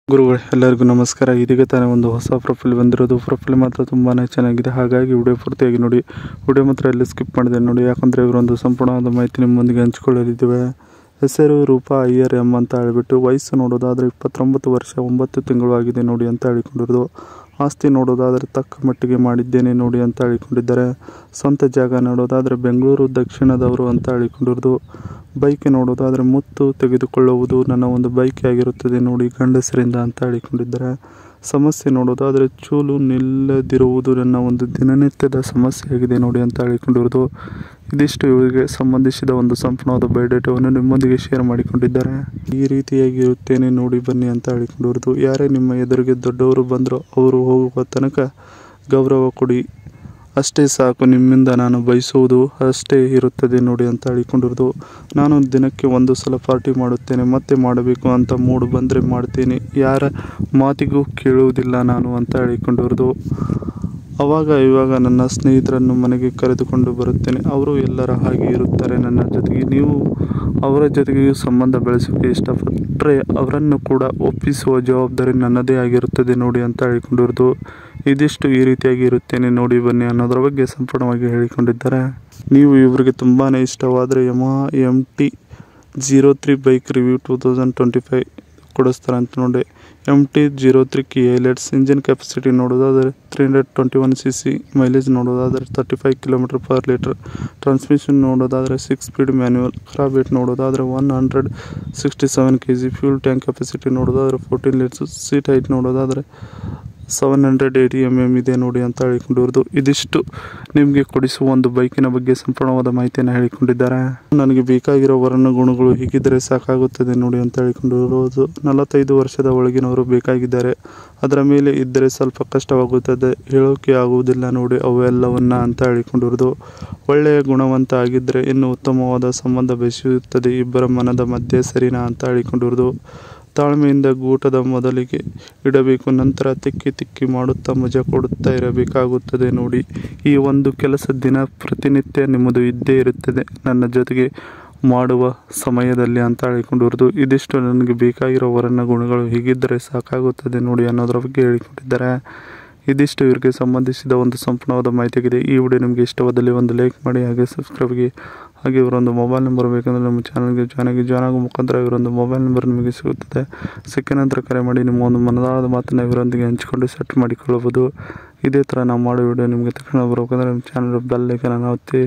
ಗುರುಗಳೇ ಎಲ್ಲರಿಗೂ ನಮಸ್ಕಾರ. ಇದೀಗ ತಾನೇ ಒಂದು ಹೊಸ ಪ್ರೊಫೈಲ್ ಬಂದಿರೋದು. ಪ್ರೊಫೈಲ್ ಮಾತ್ರ ತುಂಬಾ ಚೆನ್ನಾಗಿದೆ, ಹಾಗಾಗಿ ವಿಡಿಯೋ ಪೂರ್ತಿಯಾಗಿ ನೋಡಿ. ವಿಡಿಯೋ ಮಾತ್ರ ಎಲ್ಲಿ ಸ್ಕಿಪ್ ಮಾಡಿದೆ ನೋಡಿ, ಯಾಕಂದರೆ ಇವರೊಂದು ಸಂಪೂರ್ಣವಾದ ಮಾಹಿತಿ ನಿಮ್ಮೊಂದಿಗೆ ಹಂಚಿಕೊಳ್ಳಲಿದ್ದೇವೆ. ಹೆಸರು ರೂಪಾ ಅಯ್ಯರ್ ಎಂ ಅಂತ ಹೇಳಿಬಿಟ್ಟು, ವಯಸ್ಸು ನೋಡೋದಾದರೆ 29 ವರ್ಷ 9 ತಿಂಗಳು ಆಗಿದೆ ನೋಡಿ ಅಂತ ಹೇಳಿಕೊಂಡಿರೋದು. ಆಸ್ತಿ ನೋಡೋದಾದರೆ ತಕ್ಕ ಮಟ್ಟಿಗೆ ಮಾಡಿದ್ದೇನೆ ನೋಡಿ ಅಂತ ಹೇಳಿಕೊಂಡಿದ್ದಾರೆ. ಸ್ವಂತ ಜಾಗ ನೋಡೋದಾದರೆ ಬೆಂಗಳೂರು ದಕ್ಷಿಣದವರು ಅಂತ ಹೇಳಿಕೊಂಡಿರೋದು. ಬೈಕ್ ನೋಡೋದಾದರೆ ಮುತ್ತು ತೆಗೆದುಕೊಳ್ಳುವುದು ನನ್ನ ಒಂದು ಬೈಕ್ ಆಗಿರುತ್ತದೆ ನೋಡಿ ಗಂಡಸರಿಂದ ಅಂತ ಹೇಳಿಕೊಂಡಿದ್ದಾರೆ. ಸಮಸ್ಯೆ ನೋಡೋದಾದರೆ ಚೂಲು ನಿಲ್ಲದಿರುವುದು ನನ್ನ ಒಂದು ದಿನನಿತ್ಯದ ಸಮಸ್ಯೆಯಾಗಿದೆ ನೋಡಿ ಅಂತ ಹೇಳಿಕೊಂಡಿರೋದು. ಇದಿಷ್ಟು ಇವರಿಗೆ ಸಂಬಂಧಿಸಿದ ಒಂದು ಸಂಪೂರ್ಣವಾದ ಬಯೋಡೇಟಾವನ್ನು ನಿಮ್ಮೊಂದಿಗೆ ಶೇರ್ ಮಾಡಿಕೊಂಡಿದ್ದಾರೆ. ಈ ರೀತಿಯಾಗಿ ಇರುತ್ತೇನೆ ನೋಡಿ ಬನ್ನಿ ಅಂತ ಹೇಳಿಕೊಂಡಿರೋದು. ಯಾರೇ ನಿಮ್ಮ ಎದುರಿಗೆ ದೊಡ್ಡವರು ಬಂದರೂ ಅವರು ಹೋಗುವ ತನಕ ಗೌರವ ಕೊಡಿ, ಅಷ್ಟೇ ಸಾಕು, ನಿಮ್ಮಿಂದ ನಾನು ಬಯಸುವುದು ಅಷ್ಟೇ ಇರುತ್ತದೆ ನೋಡಿ ಅಂತ ಹೇಳಿಕೊಂಡಿರೋದು. ನಾನು ದಿನಕ್ಕೆ 1 ಸಲ ಪಾರ್ಟಿ ಮಾಡುತ್ತೇನೆ, ಮತ್ತೆ ಮಾಡಬೇಕು ಅಂತ ಮೂಡು ಬಂದರೆ ಮಾಡ್ತೇನೆ, ಯಾರ ಮಾತಿಗೂ ಕೇಳುವುದಿಲ್ಲ ನಾನು ಅಂತ ಹೇಳಿಕೊಂಡಿರೋದು. ಆವಾಗ ಇವಾಗ ನನ್ನ ಸ್ನೇಹಿತರನ್ನು ಮನೆಗೆ ಕರೆದುಕೊಂಡು ಬರುತ್ತೇನೆ, ಅವರು ಎಲ್ಲರ ಹಾಗೆ ಇರುತ್ತಾರೆ ನನ್ನ ಜೊತೆಗೆ. ನೀವು ಅವರ ಜೊತೆಗೆ ಸಂಬಂಧ ಬೆಳೆಸೋಕ್ಕೆ ಇಷ್ಟಪಟ್ಟರೆ ಅವರನ್ನು ಕೂಡ ಒಪ್ಪಿಸುವ ಜವಾಬ್ದಾರಿ ನನ್ನದೇ ಆಗಿರುತ್ತದೆ ನೋಡಿ ಅಂತ ಹೇಳಿಕೊಂಡಿರೋದು. ಇದಿಷ್ಟು ಈ ರೀತಿಯಾಗಿ ಇರುತ್ತೇನೆ ನೋಡಿ ಬನ್ನಿ ಅನ್ನೋದರ ಬಗ್ಗೆ ಸಂಪೂರ್ಣವಾಗಿ ಹೇಳಿಕೊಂಡಿದ್ದಾರೆ. ನೀವು ಇವರಿಗೆ ತುಂಬಾ ಇಷ್ಟವಾದರೆ ಯಮಹಾ MT-03 ಬೈಕ್ ರಿವ್ಯೂ 2025 ಕೊಡಿಸ್ತಾರೆ ಅಂತ ನೋಡಿ. MT-03 ಕಿ ಹೈಲೈಟ್ಸ್. ಇಂಜಿನ್ ಕೆಪಾಸಿಟಿ ನೋಡೋದಾದರೆ 321cc, ಮೈಲೇಜ್ ನೋಡೋದಾದರೆ 35 km/L. ಟ್ರಾನ್ಸ್ಮಿಷನ್ ನೋಡೋದಾದರೆ 6 ಸ್ಪೀಡ್ ಮ್ಯಾನ್ಯುವಲ್. ವೇಟ್ ನೋಡೋದಾದರೆ 167 kg. ಫ್ಯೂಲ್ ಟ್ಯಾಂಕ್ ಕೆಪಾಸಿಟಿ ನೋಡೋದಾದರೆ 14 ಲೀಟರ್ಸ್. ಸೀಟ್ ಹೈಟ್ ನೋಡೋದಾದರೆ 780 mm ಇದೆ ನೋಡಿ ಅಂತ ಹೇಳಿಕೊಂಡಿರೋದು. ಇದಿಷ್ಟು ನಿಮಗೆ ಕೊಡಿಸುವ ಒಂದು ಬೈಕಿನ ಬಗ್ಗೆ ಸಂಪೂರ್ಣವಾದ ಮಾಹಿತಿಯನ್ನು ಹೇಳಿಕೊಂಡಿದ್ದಾರೆ. ನನಗೆ ಬೇಕಾಗಿರೋ ವರ್ಣ ಗುಣಗಳು ಹೀಗಿದ್ದರೆ ಸಾಕಾಗುತ್ತದೆ ನೋಡಿ ಅಂತ ಹೇಳಿಕೊಂಡಿರೋದು. 45 ವರ್ಷದ ಒಳಗಿನವರು ಬೇಕಾಗಿದ್ದಾರೆ, ಅದರ ಮೇಲೆ ಇದ್ದರೆ ಸ್ವಲ್ಪ ಕಷ್ಟವಾಗುತ್ತದೆ, ಹೇಳೋಕೆ ಆಗುವುದಿಲ್ಲ ನೋಡಿ ಅವೆಲ್ಲವನ್ನ ಅಂತ ಹೇಳಿಕೊಂಡಿರೋದು. ಒಳ್ಳೆಯ ಗುಣವಂತ ಆಗಿದ್ದರೆ ಇನ್ನು ಉತ್ತಮವಾದ ಸಂಬಂಧ ಬೆಸೆಯುತ್ತದೆ ಇಬ್ಬರ ಮನದ ಮಧ್ಯೆ, ಸರಿನಾ ಅಂತ ಹೇಳಿಕೊಂಡಿರೋದು. ತಾಳ್ಮೆಯಿಂದ ಗೂಟದ ಮೊದಲಿಗೆ ಇಡಬೇಕು, ನಂತರ ತಿಕ್ಕಿ ಮಾಡುತ್ತಾ ಮಜಾ ಕೊಡುತ್ತಾ ಇರಬೇಕಾಗುತ್ತದೆ ನೋಡಿ. ಈ ಒಂದು ಕೆಲಸ ದಿನ ಪ್ರತಿನಿತ್ಯ ನಿಮ್ಮದು ಇದ್ದೇ ಇರುತ್ತದೆ ನನ್ನ ಜೊತೆಗೆ ಮಾಡುವ ಸಮಯದಲ್ಲಿ ಅಂತ ಹೇಳಿಕೊಂಡಿರೋದು. ಇದಿಷ್ಟು ನನಗೆ ಬೇಕಾಗಿರೋ ವರ್ಣ ಗುಣಗಳು ಹೀಗಿದ್ದರೆ ಸಾಕಾಗುತ್ತದೆ ನೋಡಿ ಅನ್ನೋದರ ಬಗ್ಗೆ ಹೇಳಿಕೊಂಡಿದ್ದಾರೆ. ಇದಿಷ್ಟು ಇವರಿಗೆ ಸಂಬಂಧಿಸಿದ ಒಂದು ಸಂಪೂರ್ಣವಾದ ಮಾಹಿತಿಯಾಗಿದೆ. ಈ ವಿಡಿಯೋ ನಿಮಗೆ ಇಷ್ಟವಾದಲ್ಲಿ ಒಂದು ಲೈಕ್ ಮಾಡಿ, ಹಾಗೆ ಸಬ್ಸ್ಕ್ರೈಬ್ಗೆ. ಹಾಗೆ ಇವರೊಂದು ಮೊಬೈಲ್ ನಂಬರ್ ಬೇಕಂದರೆ ನಮ್ಮ ಚಾನಲ್ಗೆ ಜಾಯ್ನ್ ಆಗೋ ಮುಖಾಂತರ ಇವರೊಂದು ಮೊಬೈಲ್ ನಂಬರ್ ನಿಮಗೆ ಸಿಗುತ್ತದೆ. ಸಿಕ್ಕ ನಂತರ ಕರೆ ಮಾಡಿ ನಿಮ್ಮ ಒಂದು ಮನದಾಳದ ಮಾತನ್ನು ಇವರೊಂದಿಗೆ ಹಂಚಿಕೊಂಡು ಸೆಟ್ ಮಾಡಿಕೊಳ್ಳಬಹುದು. ಇದೇ ಥರ ನಾವು ಮಾಡೋ ವಿಡಿಯೋ ನಿಮಗೆ ತಕ್ಷಣ ಬರಬೇಕಂದ್ರೆ ನಮ್ಮ ಚಾನಲ್ ಬೆಲ್ ಐಕಾನ್ ಒತ್ತಿ.